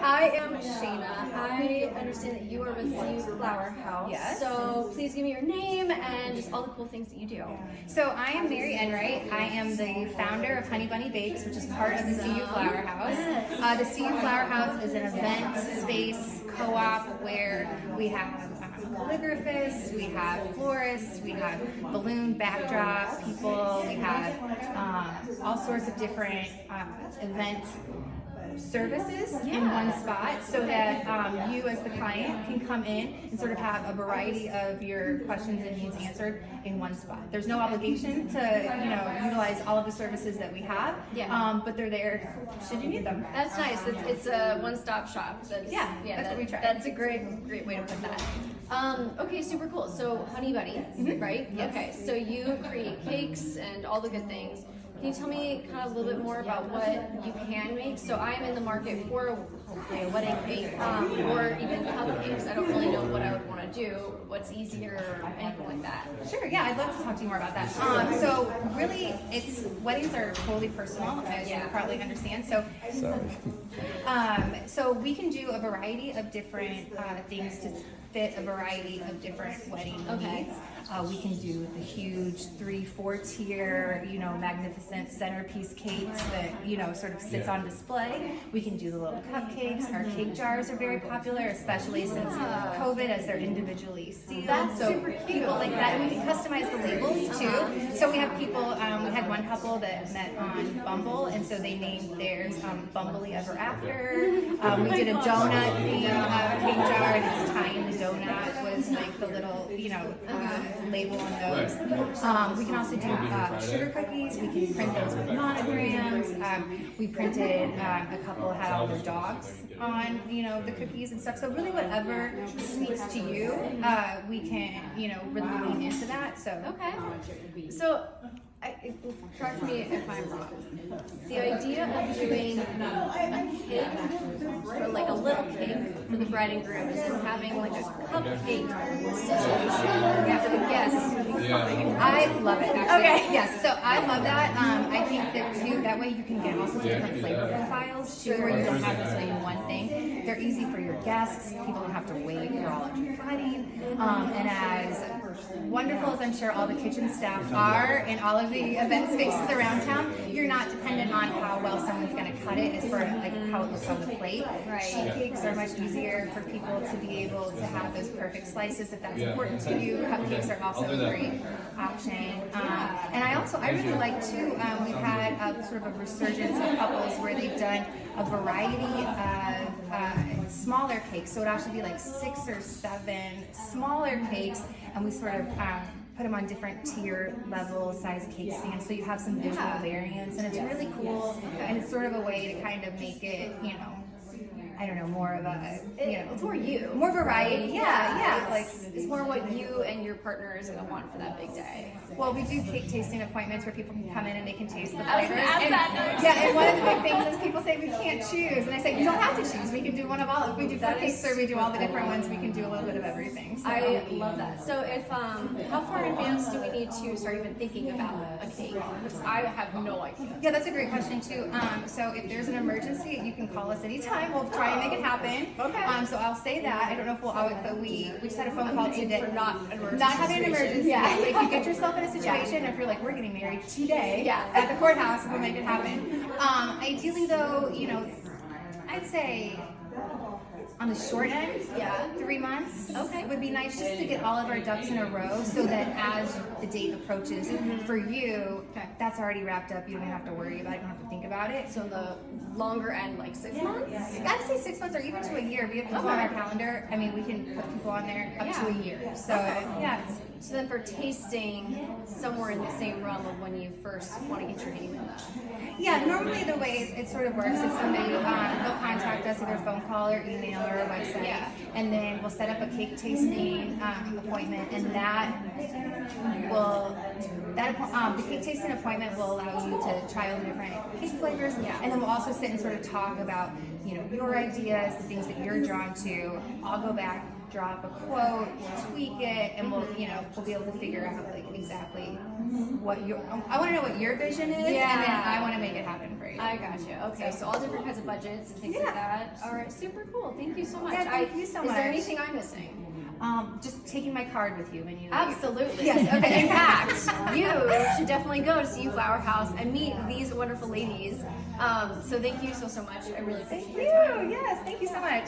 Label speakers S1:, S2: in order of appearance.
S1: I am Shayna. I understand that you are with the Flower House.
S2: Yes.
S1: So please give me your name and just all the cool things that you do.
S2: So I am Mary Enright. I am the founder of Hunny Bunny Bakes, which is part of the CU Flower House. The CU Flower House is an event space co-op where we have calligraphists, we have florists, we have balloon backdrop people, we have all sorts of different event services in one spot, so that you as the client can come in and sort of have a variety of your questions and needs answered in one spot. There's no obligation to utilize all of the services that we have, but they're there should you need them.
S1: That's nice. It's a one-stop shop. That's
S2: what we try.
S1: That's a great way to put that. Okay, super cool. So Hunny Bunny, right?
S2: Yes.
S1: Okay, so you create cakes and all the good things. Can you tell me kind of a little bit more about what you can make? So I'm in the market for hopefully a wedding cake or even cupcakes. I don't really know what I would want to do, what's easier or anything like that.
S2: Sure, yeah, I'd love to talk to you more about that. So really, weddings are totally personal, as you probably understand. So, so we can do a variety of different things to fit a variety of different wedding needs. We can do the huge 3-4 tier, magnificent centerpiece cakes that sort of sits on display. We can do the little cupcakes. Our cake jars are very popular, especially since COVID, as they're individually sealed.
S1: That's
S2: so
S1: super cute.
S2: People like that. And we can customize the labels too. So we have people. We had one couple that met on Bumble, and so they named theirs Bumbly Ever After. We did a donut themed cake jar, and it's tying the donut was like the little label on those. We can also do sugar cookies. We can print those with monograms. We printed a couple had all their dogs on the cookies and stuff. So really whatever speaks to you, we can really lean into that. So
S1: So correct me if I'm wrong. The idea of doing a cake, or like a little cake for the bride and groom, is having like a cupcake situation. You have to guess.
S2: I love it, actually.
S1: Okay.
S2: Yes, so I love that. I think that too, that way you can get all sorts of different flavor profiles too, where you don't have to say one thing. They're easy for your guests. People don't have to wait for all of your wedding. And as wonderful as I'm sure all the kitchen staff are in all of the event spaces around town, you're not dependent on how well someone's going to cut it as for like how it looks on the plate. Sheet cakes are much easier for people to be able to have those perfect slices if that's important to you. Cupcakes are also a great option. And I really like too, we've had sort of a resurgence of couples where they've done a variety of smaller cakes. So it would actually be like 6 or 7 smaller cakes, and we sort of put them on different tier level size cake stands, so you have some visual variants, and it's really cool. And it's sort of a way to kind of make it, I don't know, more of a,
S1: It's more you.
S2: more variety. Yeah.
S1: Like it's more what you and your partner is going to want for that big day.
S2: Well, we do cake tasting appointments where people can come in and they can taste the
S1: I was
S2: flavors.
S1: gonna ask
S2: And,
S1: that.
S2: and one of the big things is people say we can't choose, and I say you don't have to choose. We can do one of all. If we do cupcakes or we do all the different ones, we can do a little bit of everything. So.
S1: I love that. So if how far in advance do we need to start even thinking about a cake? Because I have no idea.
S2: Yeah, that's a great question too. So if there's an emergency, you can call us anytime. We'll try and make it happen.
S1: Okay.
S2: So I'll say that. I don't know if but we just had a phone call today.
S1: For not
S2: Having an emergency.
S1: Yeah.
S2: If you get yourself in a situation, if you're like, we're getting married today at the courthouse, we'll make it happen. Ideally though, I'd say on the short end, 3 months would be nice, just to get all of our ducks in a row, so that as the date approaches for you, that's already wrapped up. You don't have to worry about it. You don't have to think about it.
S1: So the longer end, like 6 months?
S2: I'd say 6 months or even to a year. We have people on our calendar. I mean, we can put people on there up to a year. So
S1: So then for tasting, somewhere in the same realm of when you first want to get your name in that.
S2: Yeah, normally the way it sort of works is somebody they'll contact us, either phone call or email or a website, and then we'll set up a cake tasting appointment, and the cake tasting appointment will allow you to try all the different cake flavors, and then we'll also sit and sort of talk about your ideas, the things that you're drawn to. I'll go back drop a quote, tweak it, and we'll be able to figure out like exactly what I want to know what your vision is, and then I want to make it happen for you.
S1: I gotcha. Okay, so all different kinds of budgets and things like that. All right, super cool. Thank you so much.
S2: Yeah, thank you so much.
S1: Is there anything I'm missing?
S2: Just taking my card with you when you leave.
S1: Absolutely.
S2: Yes, okay.
S1: In fact, you should definitely go to CU Flower House and meet these wonderful ladies. So thank you so much. I really appreciate
S2: Thank you. Yes, thank you so much.